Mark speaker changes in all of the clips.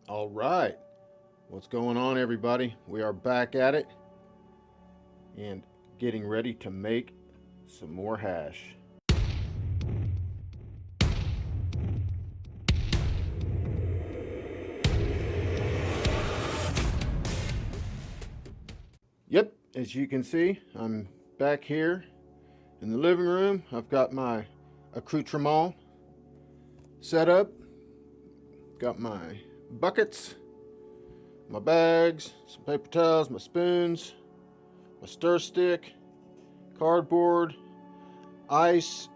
Speaker 1: All right, what's going on, everybody? We are back at it and getting ready to make some more hash. Yep, as you can see, I'm back here in the living room. I've got my accoutrement set up, got my buckets, my bags, some paper towels, my spoons, my stir stick, cardboard, ice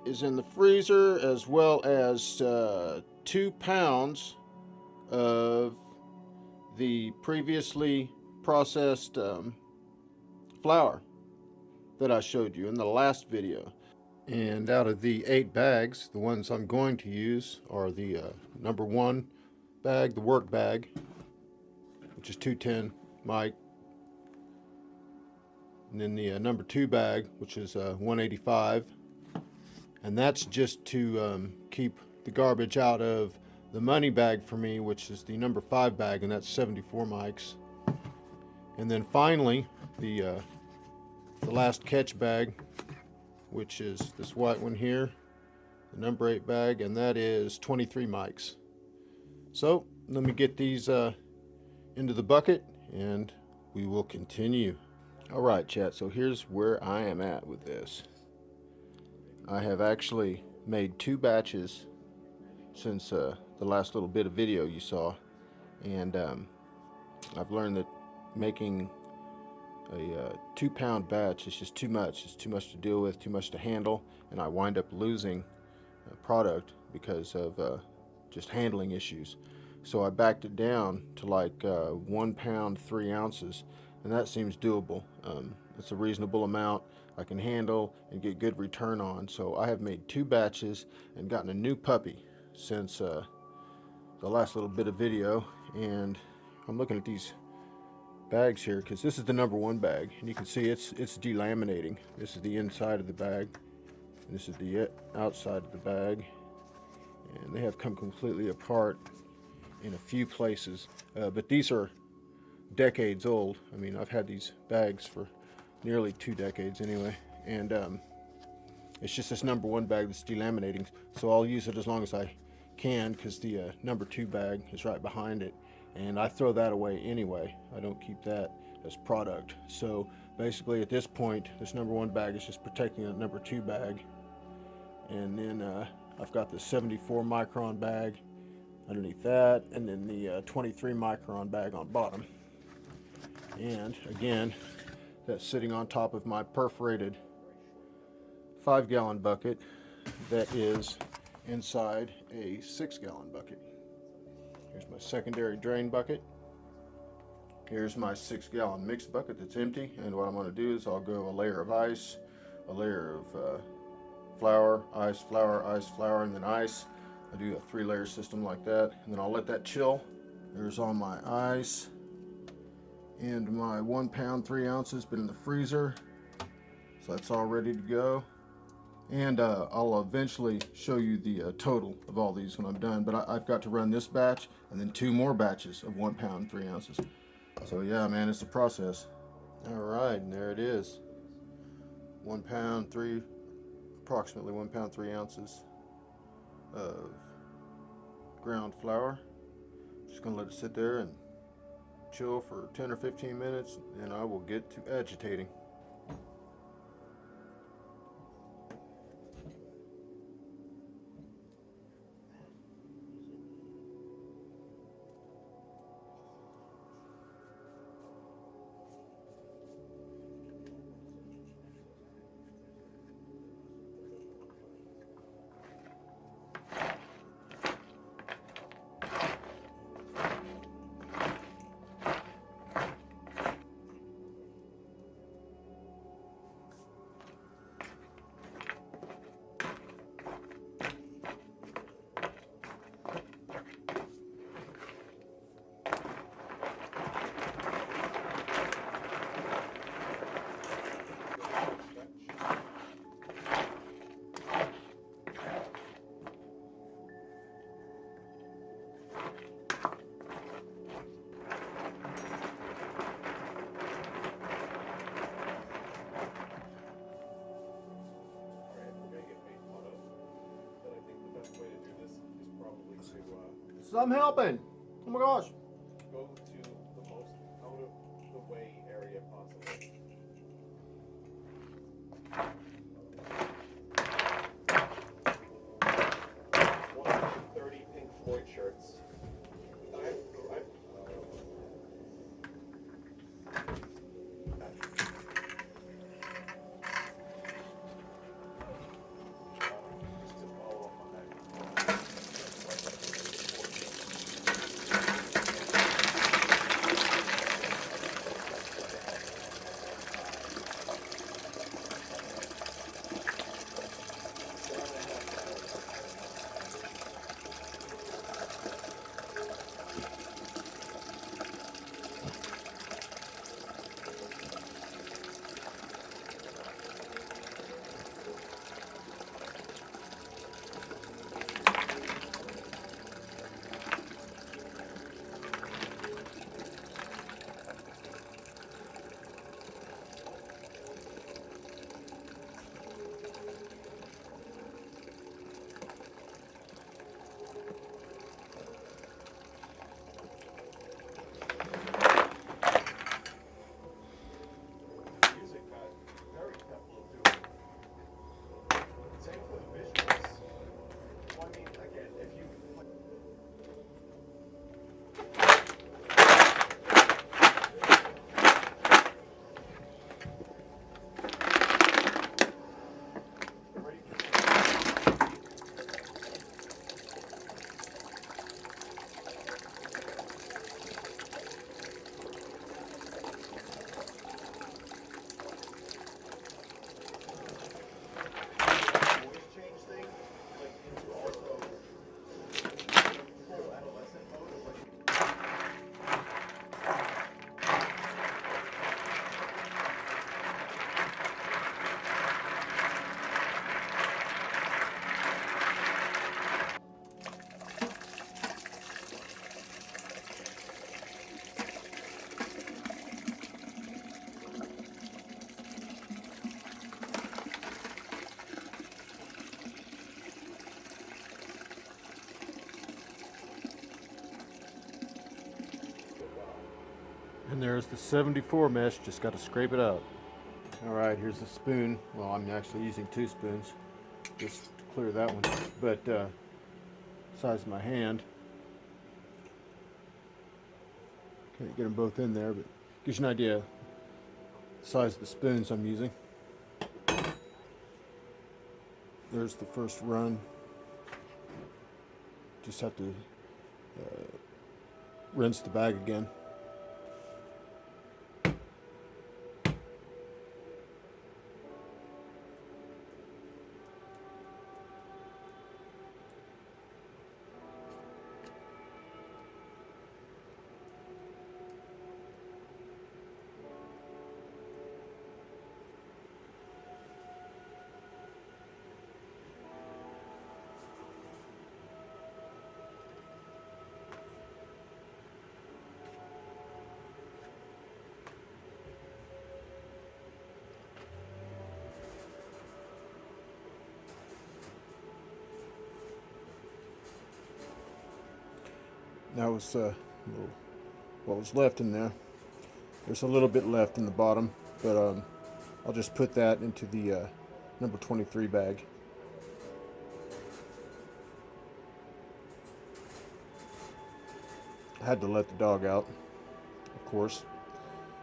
Speaker 1: is in the freezer, as well as 2 pounds of the previously processed flour that I showed you in the last video. And out of the 8 bags, the ones I'm going to use are the number 1 bag, the work bag, which is 210 mic, and then the number 2 bag, which is 185, and that's just to keep the garbage out of the money bag for me, which is the number 5 bag, and that's 74 mics. And then finally, the last catch bag, which is this white one here, the number 8 bag, and that is 23 mics. So let me get these into the bucket and we will continue. All right, chat, so here's where I am at with this. I have actually made 2 batches since the last little bit of video you saw, and I've learned that making a 2-pound batch is just too much. It's too much to deal with, too much to handle, and I wind up losing product because of just handling issues. So I backed it down to like 1 pound 3 ounces, and that seems doable. It's a reasonable amount I can handle and get good return on. So I have made 2 batches and gotten a new puppy since the last little bit of video, and I'm looking at these bags here because this is the number 1 bag, and you can see it's delaminating. This is the inside of the bag, and this is the outside of the bag, and they have come completely apart in a few places, but these are decades old. I mean, I've had these bags for nearly 2 decades anyway, and it's just this number 1 bag that's delaminating, so I'll use it as long as I can because the number 2 bag is right behind it, and I throw that away anyway. I don't keep that as product. So basically at this point, this number 1 bag is just protecting the number 2 bag, and then I've got the 74 micron bag underneath that, and then the 23 micron bag on bottom. And again, that's sitting on top of my perforated 5-gallon bucket that is inside a 6-gallon bucket. Here's my secondary drain bucket. Here's my 6-gallon mixed bucket that's empty, and what I'm going to do is I'll go a layer of ice, a layer of flour, ice, flour, and then ice. I do a 3-layer system like that, and then I'll let that chill. There's all my ice, and my 1 pound 3 ounces been in the freezer, so that's all ready to go. And I'll eventually show you the total of all these when I'm done, but I've got to run this batch and then 2 more batches of 1 pound 3 ounces. So yeah, man, it's a process. All right, and there it is. 1 pound 3, approximately 1 pound 3 ounces of ground flour. Just gonna let it sit there and chill for 10 or 15 minutes, and I will get to agitating.
Speaker 2: probably to
Speaker 1: So I'm helping. Oh my gosh.
Speaker 2: go to the most out of the way area possible. 130 Pink Floyd shirts. Just to follow up on that. Music got very capable of doing. Same for the visuals. Well, I mean, again, if you ready for the voice change thing, like into also full adolescent mode of like.
Speaker 1: And there's the 74 mesh, just got to scrape it out. All right, here's a spoon. Well, I'm actually using 2 spoons just to clear that one. But size of my hand. Can't get them both in there, but gives you an idea the size of the spoons I'm using. There's the first run. Just have to rinse the bag again. That was what was left in there. There's a little bit left in the bottom, but I'll just put that into the number 23 bag. I had to let the dog out, of course,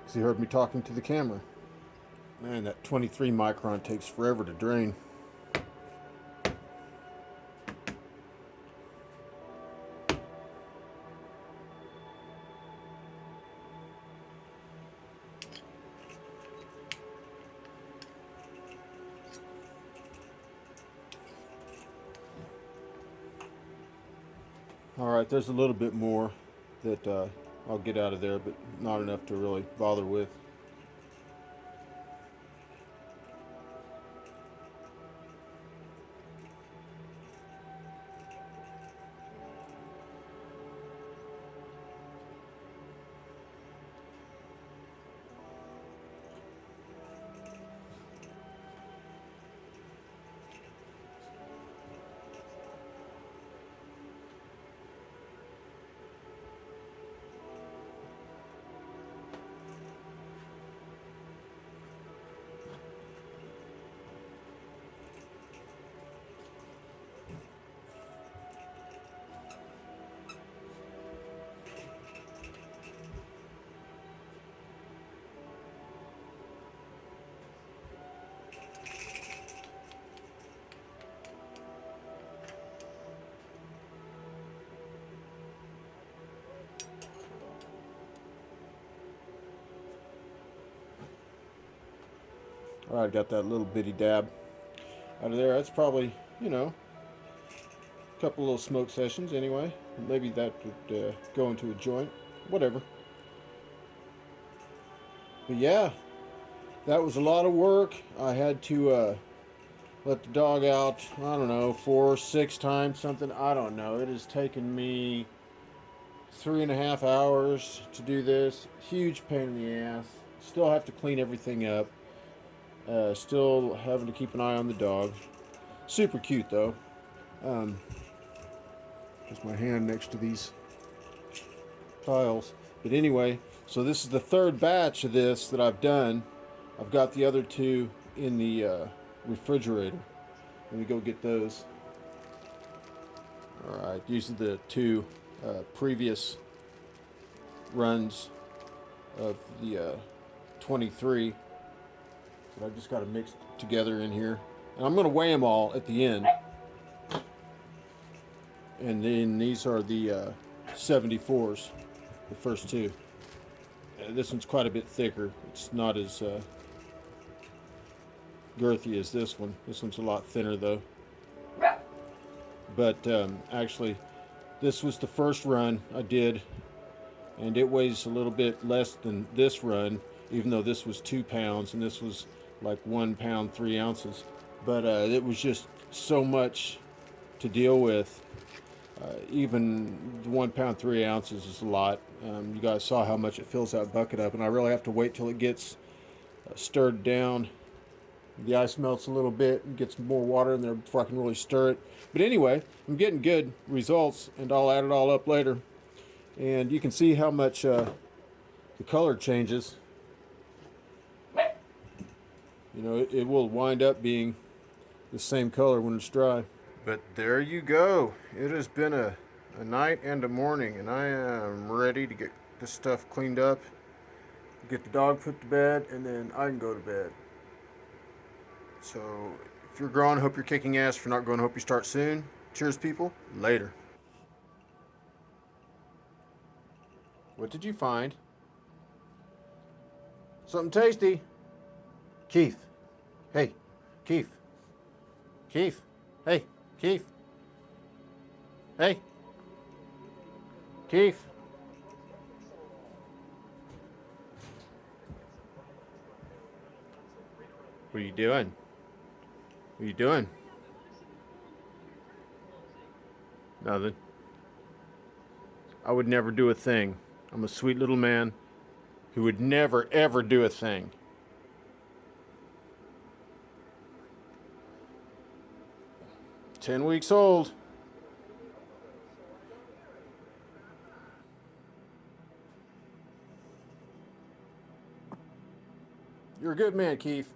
Speaker 1: because he heard me talking to the camera. Man, that 23 micron takes forever to drain. Alright, there's a little bit more that I'll get out of there, but not enough to really bother with. All right, got that little bitty dab out of there. That's probably, you know, a couple little smoke sessions anyway. Maybe that would go into a joint, whatever. But yeah, that was a lot of work. I had to let the dog out, I don't know, 4 or 6 times, something. I don't know. It has taken me 3.5 hours to do this. Huge pain in the ass. Still have to clean everything up. Still having to keep an eye on the dog. Super cute though. There's my hand next to these tiles. But anyway, so this is the third batch of this that I've done. I've got the other two in the refrigerator. Let me go get those. Alright, these are the two previous runs of the 23 that I've just got to mix together in here. And I'm going to weigh them all at the end. And then these are the 74s, the first two. This one's quite a bit thicker. It's not as girthy as this one. This one's a lot thinner though. But actually, this was the first run I did, and it weighs a little bit less than this run, even though this was 2 pounds and this was like 1 pound 3 ounces. But it was just so much to deal with. Even 1 pound 3 ounces is a lot. You guys saw how much it fills that bucket up, and I really have to wait till it gets stirred down. The ice melts a little bit and gets more water in there before I can really stir it. But anyway, I'm getting good results, and I'll add it all up later. And you can see how much the color changes. You know, it will wind up being the same color when it's dry. But there you go. It has been a night and a morning, and I am ready to get this stuff cleaned up, get the dog put to bed, and then I can go to bed. So if you're growing, hope you're kicking ass. If you're not growing, hope you start soon. Cheers, people. Later. What did you find? Something tasty. Kief. Hey, Kief. Kief. Hey, Kief. Hey. Kief. What are you doing? What are you doing? Nothing. I would never do a thing. I'm a sweet little man who would never, ever do a thing. "10 weeks old. You're a good man, Kief.